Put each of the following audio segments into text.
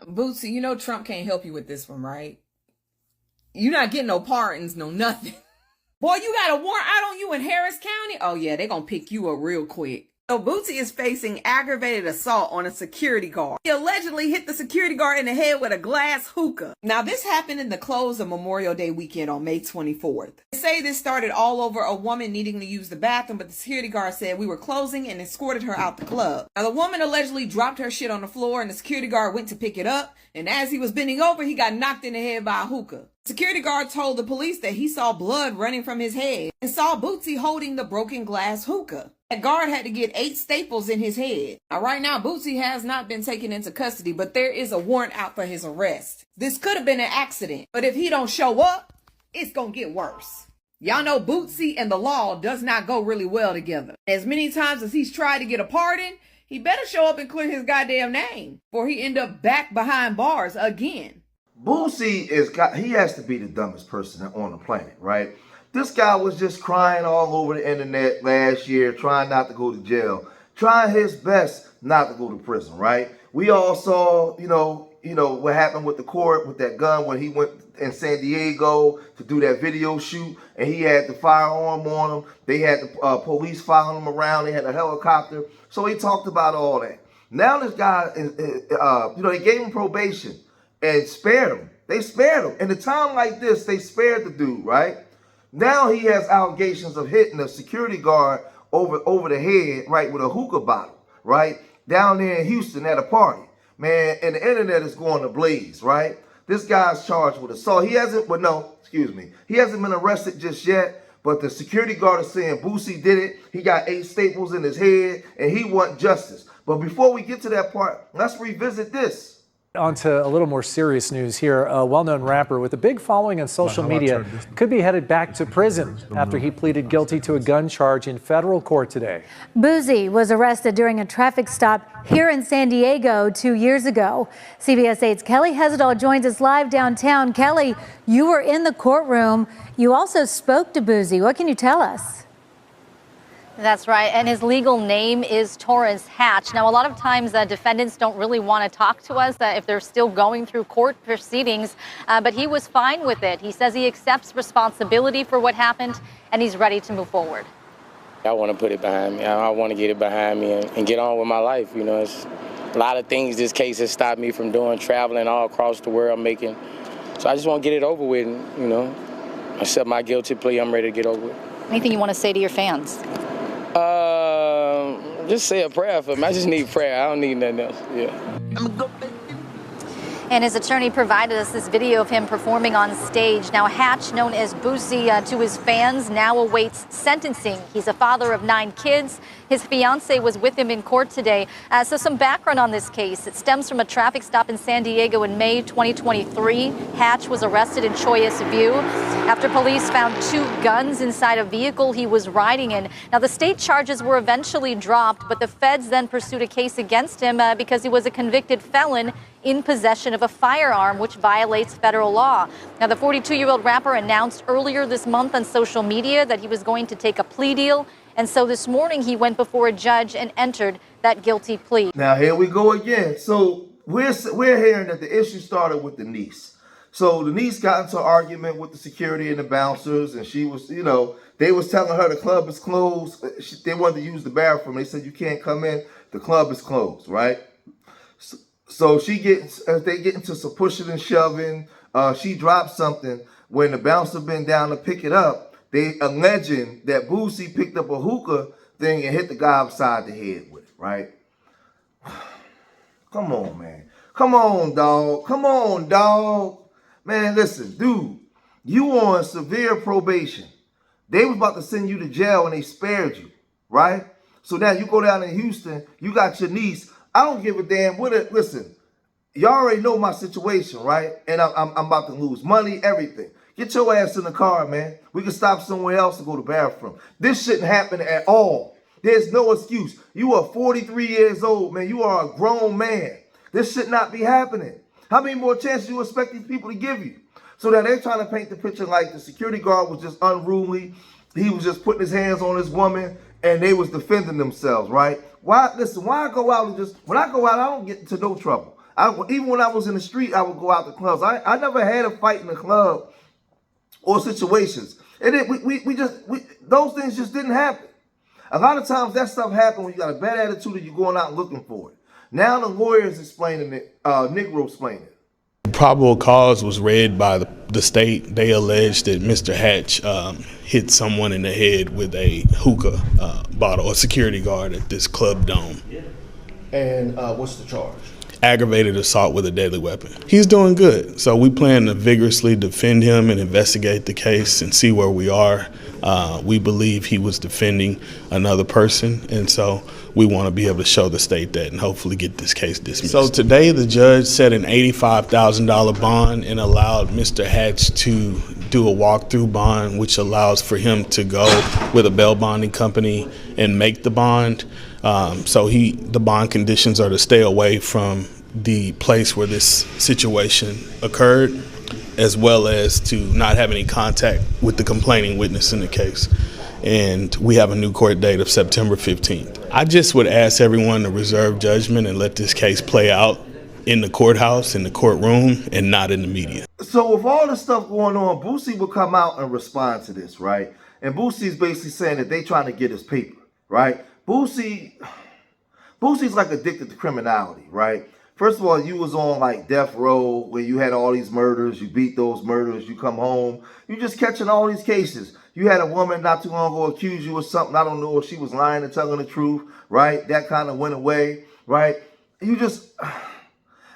Boosie, you know Trump can't help you with this one, right? You're not getting no pardons, no nothing. Boy, you got a warrant out on you in Harris County? Oh yeah, they gonna pick you up real quick. So Boosie is facing aggravated assault on a security guard. He allegedly hit the security guard in the head with a glass hookah. Now this happened in the close of Memorial Day weekend on May 24th. They say this started all over a woman needing to use the bathroom, but the security guard said we were closing and escorted her out the club. Now the woman allegedly dropped her shit on the floor and the security guard went to pick it up, and as he was bending over, he got knocked in the head by a hookah. The security guard told the police that he saw blood running from his head and saw Boosie holding the broken glass hookah. That guard had to get 8 staples in his head. Now, right now, Boosie has not been taken into custody, but there is a warrant out for his arrest. This could have been an accident, but if he don't show up, it's gonna get worse. Y'all know Boosie and the law does not go really well together. As many times as he's tried to get a pardon, he better show up and clear his goddamn name, or he end up back behind bars again. Boosie he has to be the dumbest person on the planet, right? This guy was just crying all over the internet last year, trying not to go to jail, trying his best not to go to prison, right? We all saw, you know what happened with the court with that gun when he went in San Diego to do that video shoot, and he had the firearm on him. They had the police following him around. They had a helicopter. So he talked about all that. Now this guy, they gave him probation and spared him. They spared him. In a time like this, they spared the dude, right? Now he has allegations of hitting a security guard over the head, right, with a hookah bottle, right, down there in Houston at a party. Man, and the internet is going to blaze, right? This guy's charged with assault. He hasn't been arrested just yet, but the security guard is saying Boosie did it. He got 8 staples in his head, and he wants justice. But before we get to that part, let's revisit this. On to a little more serious news here. A well-known rapper with a big following on social media could be headed back to prison after he pleaded guilty to a gun charge in federal court today. Boosie was arrested during a traffic stop here in San Diego 2 years ago. CBS 8's Kelly Hezedal joins us live downtown. Kelly, you were in the courtroom. You also spoke to Boosie. What can you tell us? That's right, and his legal name is Torrance Hatch. Now, a lot of times defendants don't really want to talk to us if they're still going through court proceedings, but he was fine with it. He says he accepts responsibility for what happened, and he's ready to move forward. I want to put it behind me. I want to get it behind me and get on with my life. You know, it's a lot of things this case has stopped me from doing, traveling all across the world, making. So I just want to get it over with, and, accept my guilty plea. I'm ready to get over it. Anything you want to say to your fans? Just say a prayer for me. I just need prayer. I don't need nothing else. Yeah. And his attorney provided us this video of him performing on stage. Now, Hatch, known as Boosie to his fans, now awaits sentencing. He's a father of 9 kids. His fiance was with him in court today. So some background on this case. It stems from a traffic stop in San Diego in May 2023. Hatch was arrested in Choyas View after police found 2 guns inside a vehicle he was riding in. Now, the state charges were eventually dropped, but the feds then pursued a case against him because he was a convicted felon in possession of a firearm, which violates federal law. Now, the 42-year-old rapper announced earlier this month on social media that he was going to take a plea deal. And so this morning he went before a judge and entered that guilty plea. Now, here we go again. So we're hearing that the issue started with the niece. So the niece got into an argument with the security and the bouncers, and she was, they was telling her the club is closed. They wanted to use the bathroom. They said, you can't come in. The club is closed, right? So they get into some pushing and shoving. She dropped something. When the bouncer bent down to pick it up, they alleging that Boosie picked up a hookah thing and hit the guy upside the head with it, right? Come on, man. Come on, dog. Come on, dog. Man, listen, dude, you on severe probation. They was about to send you to jail and they spared you, right? So now you go down in Houston, you got your niece. I don't give a damn what it. Listen, y'all already know my situation, right? And I'm about to lose money, everything. Get your ass in the car, man. We can stop somewhere else to go to the bathroom. This shouldn't happen at all. There's no excuse. You are 43 years old, man. You are a grown man. This should not be happening. How many more chances you expect these people to give you? So now they're trying to paint the picture like the security guard was just unruly. He was just putting his hands on this woman and they was defending themselves, right? Why? Listen, why I go out and when I go out, I don't get into no trouble. Even when I was in the street, I would go out to clubs. I never had a fight in the club or situations. And those things just didn't happen. A lot of times that stuff happens when you got a bad attitude and you're going out looking for it. Now the lawyer is explaining it, Negro explaining it. Probable cause was read by the state. They alleged that Mr. Hatch hit someone in the head with a hookah bottle, a security guard at this club dome. And what's the charge? Aggravated assault with a deadly weapon. He's doing good. So we plan to vigorously defend him and investigate the case and see where we are. We believe he was defending another person, and so we want to be able to show the state that and hopefully get this case dismissed. So today the judge set an $85,000 bond and allowed Mr. Hatch to do a walkthrough bond, which allows for him to go with a bail bonding company and make the bond. So the bond conditions are to stay away from the place where this situation occurred, as well as to not have any contact with the complaining witness in the case. And we have a new court date of September 15th. I just would ask everyone to reserve judgment and let this case play out in the courthouse, in the courtroom, and not in the media. So with all this stuff going on, Boosie will come out and respond to this, right? And Boosie's basically saying that they trying to get his paper, right? Boosie's like addicted to criminality, right? First of all, you was on like death row where you had all these murders, you beat those murders, you come home, you just catching all these cases. You had a woman not too long ago accuse you of something, I don't know if she was lying and telling the truth, right? That kind of went away, right? You just,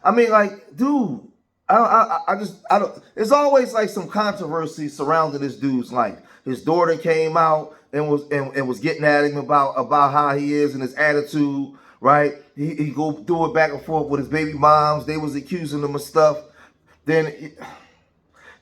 I mean, like, dude, I don't, there's always like some controversy surrounding this dude's life. His daughter came out and was getting at him about how he is and his attitude, right? He go do it back and forth with his baby moms. They was accusing him of stuff. Then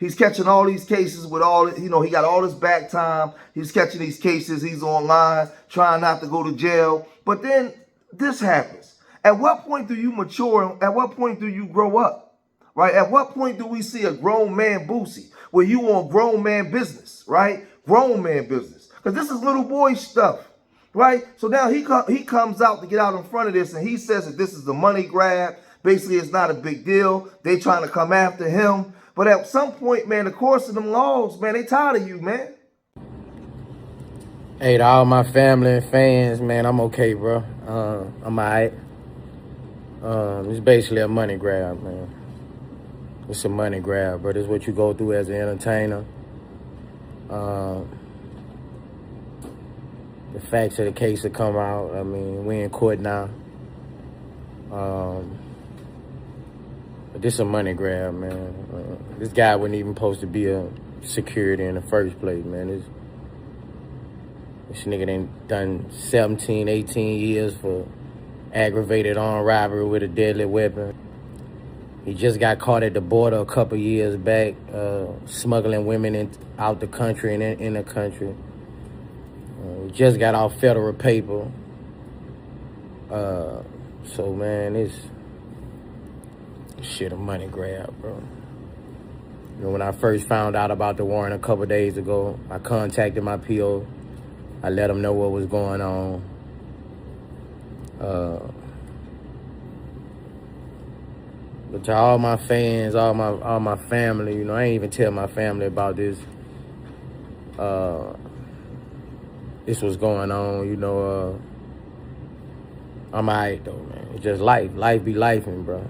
he's catching all these cases with all, he got all this back time. He's catching these cases. He's online trying not to go to jail. But then this happens. At what point do you mature? At what point do you grow up? Right? At what point do we see a grown man Boosie where you on grown man business, right? Grown man business. Because this is little boy stuff. Right? So now he comes out to get out in front of this, and he says that this is a money grab. Basically, it's not a big deal. They trying to come after him. But at some point, man, the course of them laws, man, they tired of you, man. Hey, to all my family and fans, man, I'm okay, bro. I'm all right. It's basically a money grab, man. It's a money grab, bro. This is what you go through as an entertainer. The facts of the case will come out. I mean, we in court now. But this is a money grab, man. This guy wasn't even supposed to be a security in the first place, man. This nigga done 17, 18 years for aggravated armed robbery with a deadly weapon. He just got caught at the border a couple years back, smuggling women out the country and in the country. He just got off federal paper. So, man, this shit a money grab, bro. When I first found out about the warrant a couple days ago, I contacted my PO. I let him know what was going on. But to all my fans, all my family, I ain't even tell my family about this. This was going on, I'm all right, though, man. It's just life. Life be lifing, bro.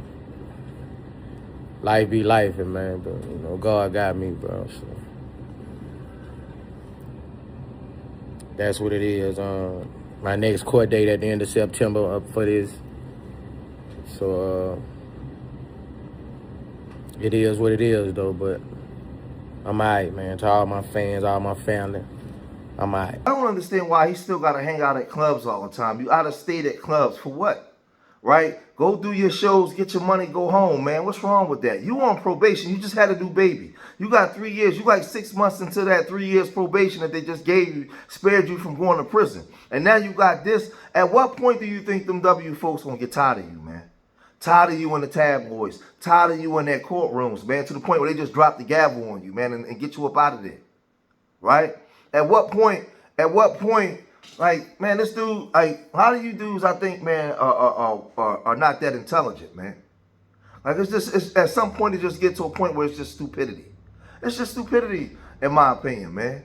Life be lifing, man. But, God got me, bro. So that's what it is. My next court date at the end of September up for this. So, it is what it is, though. But I'm all right, man. To all my fans, all my family, I'm all right. I don't understand why he still got to hang out at clubs all the time. You out of state at clubs for what? Right? Go do your shows, get your money, go home, man. What's wrong with that? You on probation. You just had a new baby. You got 3 years. You like 6 months into that 3 years probation that they just gave you, spared you from going to prison. And now you got this. At what point do you think them W folks gonna get tired of you, man? Tired of you in the tabloids. Tired of you in their courtrooms, man, to the point where they just drop the gavel on you, man, and get you up out of there. Right? At what point, like, man, this dude, like, a lot of you dudes, I think, man, are not that intelligent, man. Like, it's at some point it just gets to a point where it's just stupidity. It's just stupidity, in my opinion, man.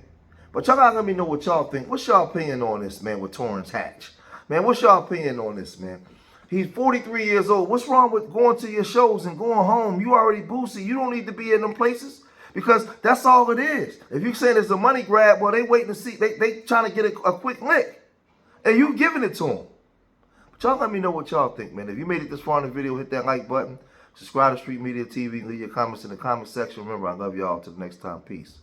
But y'all gotta let me know what y'all think. What's y'all opinion on this, man, with Torrance Hatch? Man, what's y'all opinion on this, man? He's 43 years old. What's wrong with going to your shows and going home? You already Boosie. You don't need to be in them places because that's all it is. If you saying it's a money grab, well, they waiting to see. They trying to get a quick lick. And you giving it to them. But y'all let me know what y'all think, man. If you made it this far in the video, hit that like button. Subscribe to Street Media TV. Leave your comments in the comment section. Remember, I love y'all. Till the next time. Peace.